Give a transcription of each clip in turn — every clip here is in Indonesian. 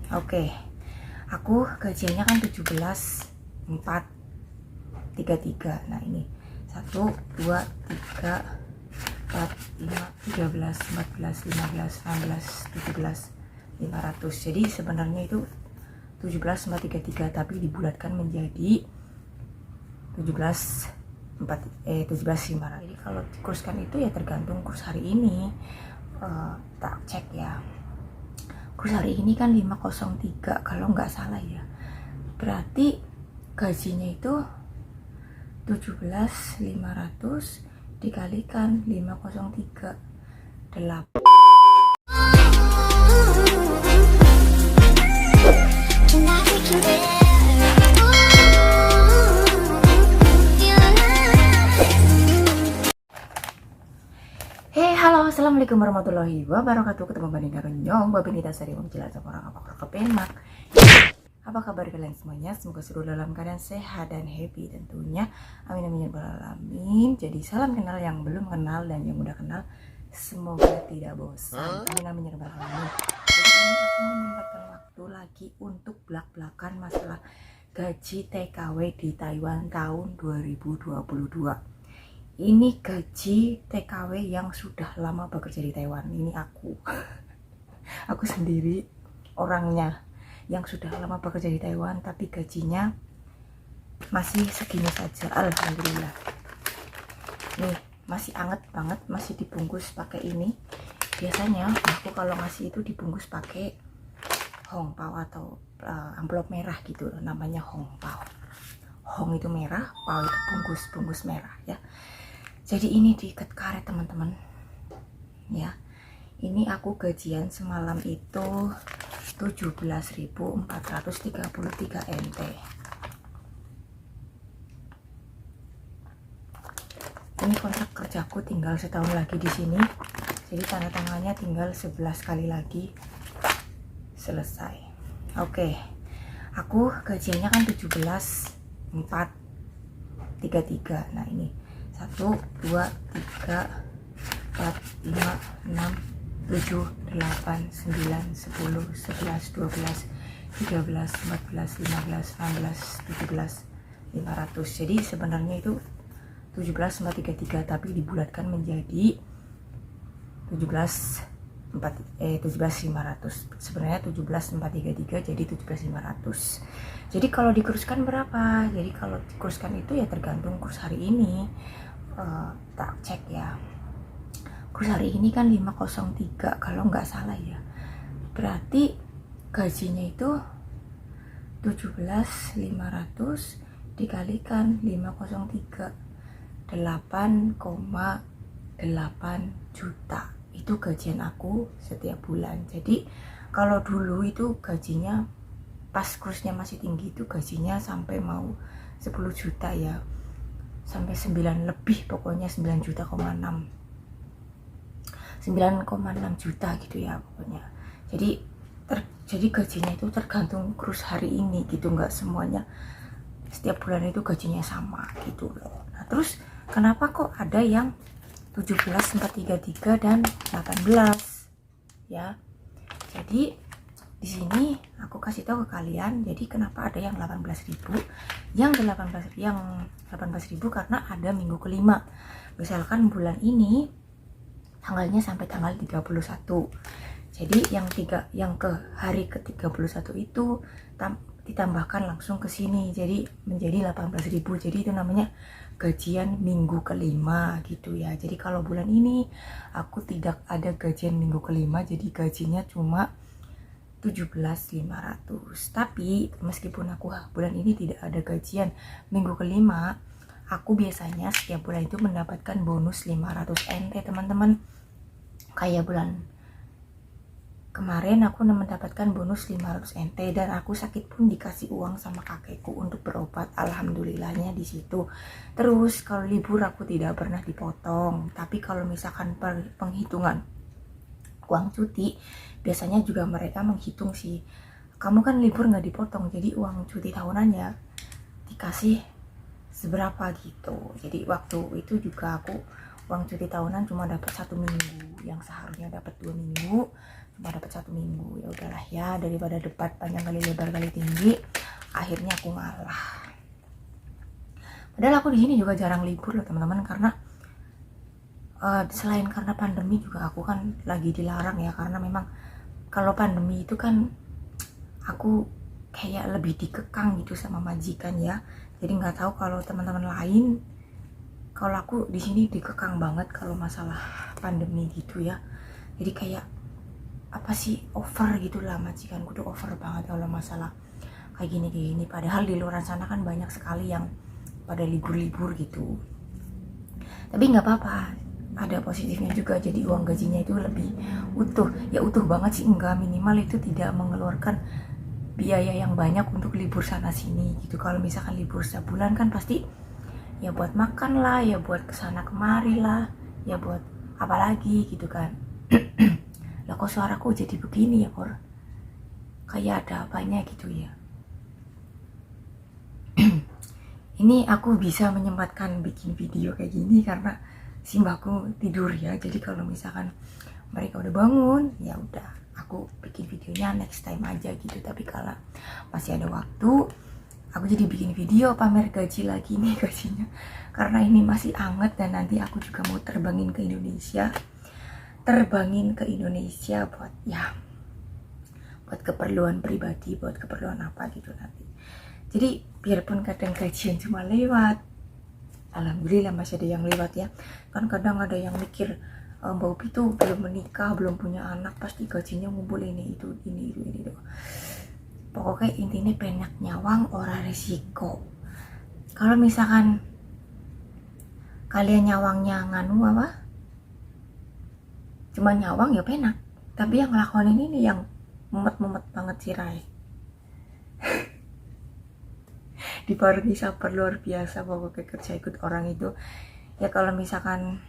Oke, aku gajiannya kan 17.433. Nah ini 1 2 3 4 5 13 14 15 16 17 500. Jadi sebenarnya itu 17.433 tapi dibulatkan menjadi 17.500. Jadi kalau dikurskan itu ya tergantung kurs hari ini. Tak cek ya, kurs hari ini kan 503 kalau nggak salah ya, berarti gajinya itu 17.500 dikalikan 503 8. Halo, assalamualaikum warahmatullahi wabarakatuh. Ketemu banding karo nyong Babinita Sari menjelaskan orang apa kepenak. Apa kabar kalian semuanya? Semoga seluruh dalam keadaan sehat dan happy tentunya. Amin amin ya rabbal alamin. Jadi salam kenal yang belum kenal dan yang udah kenal, semoga tidak bosan. Amin amin ya rabbal alamin. Jadi ini aku menyempatkan waktu lagi untuk belak-belakan masalah gaji TKW di Taiwan tahun 2022. Ini gaji TKW yang sudah lama bekerja di Taiwan. Ini aku sendiri orangnya yang sudah lama bekerja di Taiwan, tapi gajinya masih segini saja, alhamdulillah. Nih masih anget banget, masih dibungkus pakai ini. Biasanya aku kalau ngasih itu dibungkus pakai hongpao atau amplop merah gitu, namanya hongpao. Hong itu merah, pao itu bungkus merah ya. Jadi ini diikat karet teman-teman ya. Ini aku gajian semalam itu 17.433 NT. Ini kontrak kerjaku tinggal setahun lagi di sini. Jadi tanda tangannya tinggal 11 kali lagi selesai. Oke. Aku gajiannya kan 17.433. Nah ini 1 2 3 4 5 6 7 8 9 10 11 12 13 14 15 16 17 500. Jadi sebenarnya itu 17.433 tapi dibulatkan menjadi 17.500. Sebenarnya 17.433 jadi 17.500. Jadi kalau dikurskan berapa? Jadi kalau dikurskan itu ya tergantung kurs hari ini. Tak cek ya, kurs hari ini kan 503 kalau nggak salah ya, berarti gajinya itu 17.500 dikalikan 503 8,8 juta. Itu gajian aku setiap bulan. Jadi kalau dulu itu gajinya pas kursnya masih tinggi itu gajinya sampai mau 10 juta ya, sampai 9 lebih, pokoknya 9 juta, 9,6 juta gitu ya pokoknya. Jadi gajinya itu tergantung kurs hari ini gitu, nggak semuanya setiap bulan itu gajinya sama gitu loh. Nah terus kenapa kok ada yang 17.433 dan 18 ya? Jadi di sini aku kasih tahu ke kalian, jadi kenapa ada yang 18.000, yang 18.000 karena ada minggu kelima. Misalkan bulan ini tanggalnya sampai tanggal 31. Jadi yang ke hari ke-31 itu ditambahkan langsung ke sini, jadi menjadi 18.000. Jadi itu namanya gajian minggu kelima gitu ya. Jadi kalau bulan ini aku tidak ada gajian minggu kelima, jadi gajinya cuma 17.500. Tapi meskipun aku bulan ini tidak ada gajian minggu kelima, aku biasanya setiap bulan itu mendapatkan bonus 500 NT teman-teman. Kayak bulan kemarin aku mendapatkan bonus 500 NT dan aku sakit pun dikasih uang sama kakekku untuk berobat, alhamdulillahnya di situ. Terus kalau libur aku tidak pernah dipotong, tapi kalau misalkan penghitungan uang cuti biasanya juga mereka menghitung sih, kamu kan libur nggak dipotong, jadi uang cuti tahunannya dikasih seberapa gitu. Jadi waktu itu juga aku uang cuti tahunan cuma dapat 1 minggu, yang seharusnya dapat 2 minggu cuma dapat 1 minggu. Ya udahlah ya, daripada debat panjang kali lebar kali tinggi, akhirnya aku ngalah. Padahal aku di sini juga jarang libur loh teman-teman, karena selain karena pandemi juga aku kan lagi dilarang ya, karena memang kalau pandemi itu kan aku kayak lebih dikekang gitu sama majikan ya. Jadi nggak tahu kalau teman-teman lain, kalau aku di sini dikekang banget kalau masalah pandemi gitu ya. Jadi kayak apa sih, over gitulah, majikanku tuh over banget kalau masalah kayak gini. Padahal di luar sana kan banyak sekali yang pada libur-libur gitu. Tapi nggak apa-apa, ada positifnya juga, jadi uang gajinya itu lebih utuh. Ya utuh banget sih enggak, minimal itu tidak mengeluarkan biaya yang banyak untuk libur sana sini gitu. Kalau misalkan libur sebulan kan pasti ya buat makan lah, ya buat kesana kemari lah, ya buat apa lagi gitu kan. Lah kok suaraku jadi begini ya Por, kayak ada apanya gitu ya. Ini aku bisa menyempatkan bikin video kayak gini karena simbahku tidur ya. Jadi kalau misalkan mereka udah bangun, ya udah aku bikin videonya next time aja gitu. Tapi kalau masih ada waktu, aku jadi bikin video pamer gaji lagi nih gajinya. Karena ini masih anget dan nanti aku juga mau terbangin ke Indonesia. Buat ya, buat keperluan pribadi, buat keperluan apa gitu nanti. Jadi biarpun kadang gajian cuma lewat, alhamdulillah masih ada yang lewat ya. Kan kadang ada yang mikir, Mbak Upi tuh belum menikah, belum punya anak, pasti gajinya ngumpul ini itu. Pokoknya intinya penak nyawang ora resiko. Kalau misalkan kalian nyawangnya nganu apa, cuma nyawang ya penak, tapi yang ngelakonin ini yang mumet banget sih Rai. Dibarengi sabar luar biasa pokoknya kerja ikut orang itu ya. Kalau misalkan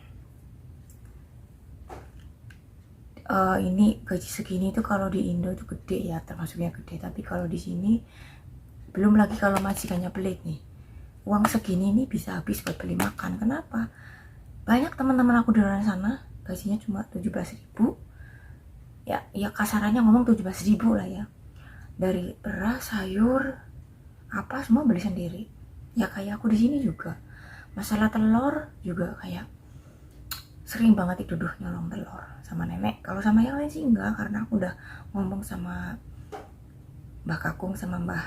ini gaji segini tuh kalau di Indo itu gede ya, termasuknya gede. Tapi kalau di sini belum lagi kalau majikannya pelit nih, uang segini nih bisa habis buat beli makan. Kenapa? Banyak teman-teman aku di luar sana gajinya cuma 17.000 ya, kasarannya ngomong 17.000 lah ya. Dari beras, sayur, apa semua beli sendiri. Ya kayak aku di sini juga. Masalah telur juga kayak sering banget dituduh nyolong telur sama nenek. Kalau sama yang lain sih enggak, karena aku udah ngomong sama Mbah Kakung sama Mbah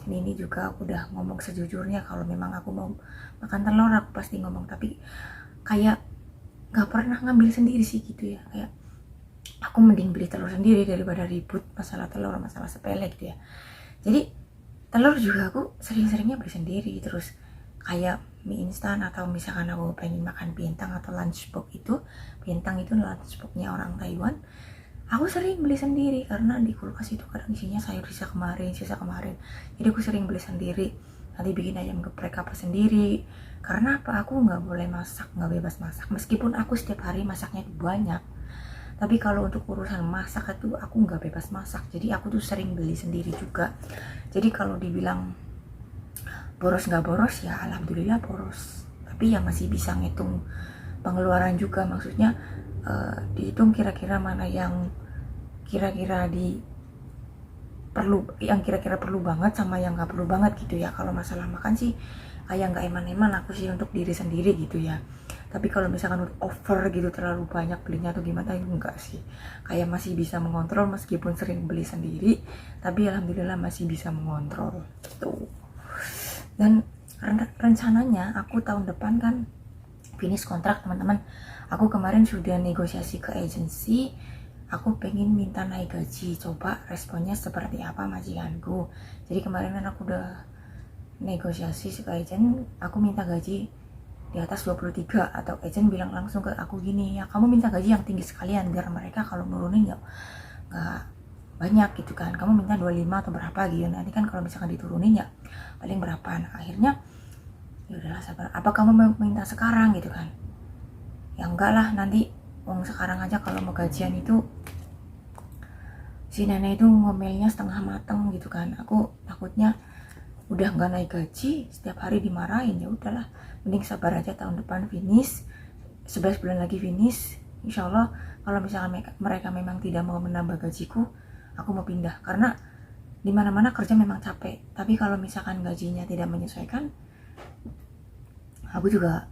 Nini juga, aku udah ngomong sejujurnya kalau memang aku mau makan telur aku pasti ngomong. Tapi kayak gak pernah ngambil sendiri sih gitu ya. Kayak aku mending beli telur sendiri daripada ribut masalah telur, masalah sepele gitu ya. Jadi telur juga aku sering-seringnya beli sendiri. Terus kayak mie instan, atau misalkan aku pengen makan bintang atau lunchbox itu, bintang itu lunchboxnya orang Taiwan, aku sering beli sendiri karena di kulkas itu kadang isinya sayur sisa kemarin. Jadi aku sering beli sendiri, nanti bikin ayam geprek apa sendiri. Karena apa, aku nggak boleh masak, nggak bebas masak, meskipun aku setiap hari masaknya banyak. Tapi kalau untuk urusan masak itu aku nggak bebas masak, jadi aku tuh sering beli sendiri juga. Jadi kalau dibilang boros nggak boros ya alhamdulillah boros, tapi ya masih bisa ngitung pengeluaran juga. Maksudnya dihitung kira-kira mana yang kira-kira perlu banget sama yang nggak perlu banget gitu ya. Kalau masalah makan sih kayak nggak eman-eman aku sih untuk diri sendiri gitu ya. Tapi kalau misalkan udah over gitu, terlalu banyak belinya atau gimana, itu enggak sih. Kayak masih bisa mengontrol meskipun sering beli sendiri, tapi alhamdulillah masih bisa mengontrol tuh. Dan rencananya aku tahun depan kan finish kontrak teman-teman. Aku kemarin sudah negosiasi ke agensi, aku pengen minta naik gaji, coba responnya seperti apa majikanku. Jadi kemarin kan aku udah negosiasi ke agent, aku minta gaji di atas 23, atau agent bilang langsung ke aku gini, ya kamu minta gaji yang tinggi sekalian biar mereka kalau nurunin ya nggak banyak gitu kan, kamu minta 25 atau berapa gitu, nanti kan kalau misalkan diturunin ya paling berapa. Nah akhirnya ya udahlah sabar, apa kamu mau minta sekarang gitu kan, ya enggak lah, nanti uang sekarang aja. Kalau mau gajian itu si nenek itu ngomelnya setengah mateng gitu kan, aku takutnya udah nggak naik gaji setiap hari dimarahin. Ya udahlah, mending sabar aja, tahun depan finish, 11 bulan lagi finish, insya Allah kalau misalkan mereka memang tidak mau menambah gajiku, aku mau pindah. Karena dimana-mana kerja memang capek, tapi kalau misalkan gajinya tidak menyesuaikan, aku juga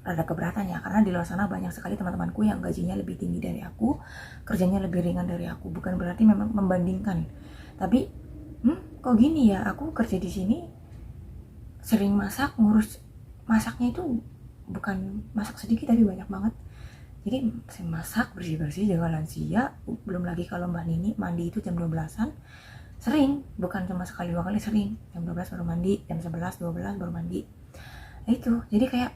rada keberatan ya, karena di luar sana banyak sekali teman-temanku yang gajinya lebih tinggi dari aku, kerjanya lebih ringan dari aku. Bukan berarti memang membandingkan, tapi kok gini ya, aku kerja di sini sering masak, ngurus masaknya itu bukan masak sedikit tapi banyak banget. Jadi sering masak, bersih-bersih, jaga lansia, belum lagi kalau Mbak Nini mandi itu jam 12-an, sering, bukan cuma sekali dua kali, sering jam 12 baru mandi, jam 11, 12 baru mandi. Nah itu, jadi kayak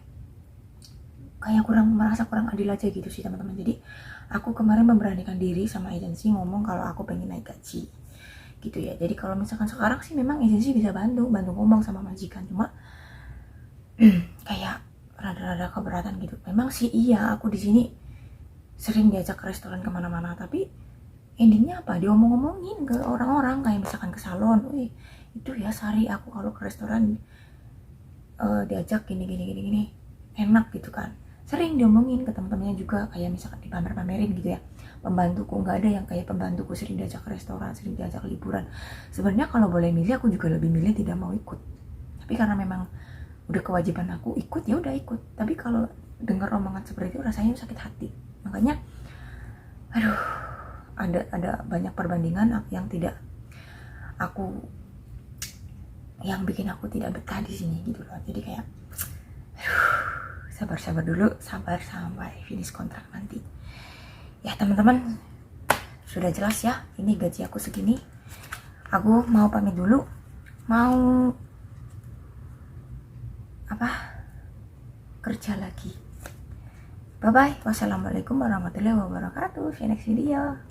merasa kurang adil aja gitu sih teman-teman. Jadi aku kemarin memberanikan diri sama agensi ngomong kalau aku pengen naik gaji gitu ya. Jadi kalau misalkan sekarang sih memang agensi bisa bantu ngomong sama majikan, cuma kayak rada-rada keberatan gitu. Memang sih iya, aku di sini sering diajak ke restoran kemana-mana, tapi endingnya apa, diomong-omongin ke orang-orang, kayak misalkan ke salon, wih itu ya Sari, aku kalau ke restoran diajak gini enak gitu kan. Sering diomongin ke teman-temannya juga, kayak misalkan dipamer-pamerin gitu ya. Pembantuku nggak ada yang kayak pembantuku sering diajak ke restoran, sering diajak liburan. Sebenarnya kalau boleh milih, aku juga lebih milih tidak mau ikut, tapi karena memang udah kewajiban aku ikut, ya udah ikut. Tapi kalau dengar omongan seperti itu rasanya sakit hati. Makanya aduh, ada banyak perbandingan yang tidak aku, yang bikin aku tidak betah di sini gitu loh. Jadi kayak sabar dulu, sabar sampai finish kontrak nanti ya teman-teman. Sudah jelas ya, ini gaji aku segini. Aku mau pamit dulu, mau kerja lagi. Bye bye, wassalamualaikum warahmatullahi wabarakatuh. See you next video.